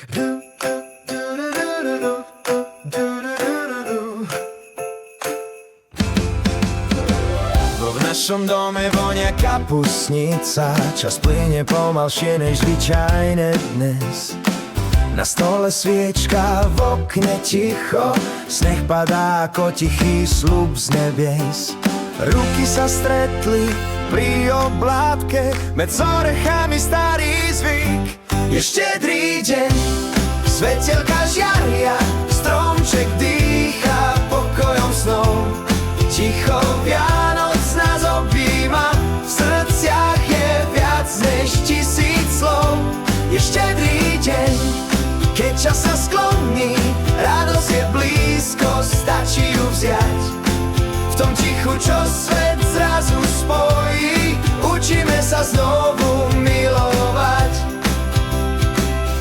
V našom dome vonia kapustnica, čas plyne pomalšie než zvyčajne dnes. Na stole sviečka, v okne ticho, sneh padá ako tichý sľub z nebies. Ruky sa stretli pri oblátke, med orechami starý zvyk. Je štedrý deň, svetelka žiaria, stromček dýcha pokojom snov. Ticho Vianoc nás objíma, v srdciach je viac než 1000 slov. Je štedrý deň, keď čas sa skloní, radosť je blízko, stačí ju vziať. V tom tichu, čo svet zrazu spojí, učíme sa znovu milovať.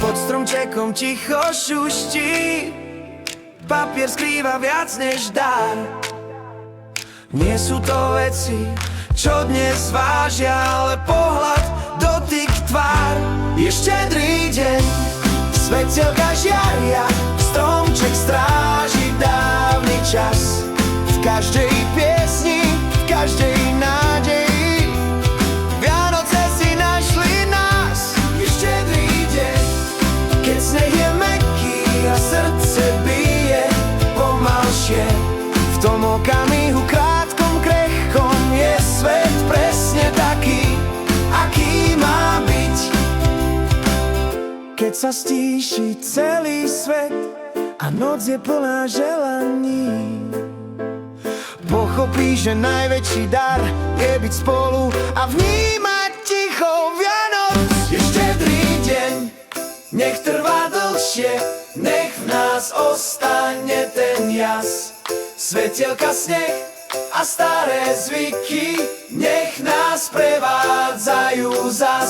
Pod stromčekom ticho šuští, papier skrýva viac než dar. Nie sú to veci, čo dnes vážia, ale pohľad, dotyk, tvár. Je štedrý deň, svetelka žiaria, stromček stráži dávny čas. V každej piesni, v každej nádeji, Vianoce si našli nás. Je štedrý deň, keď sneh je mäkký a srdce bije pomalšie. V tom okamihu krátkom, krehkom je svet presne taký, aký má byť. Keď sa stíši celý svet a noc je plná želaní, pochopí, že najväčší dar je byť spolu a vnímať ticho Vianoc. Je štedrý deň, nech trvá dlhšie, nech v nás ostane ten jas. Svetelka, sneh a staré zvyky, nech nás prevádzajú za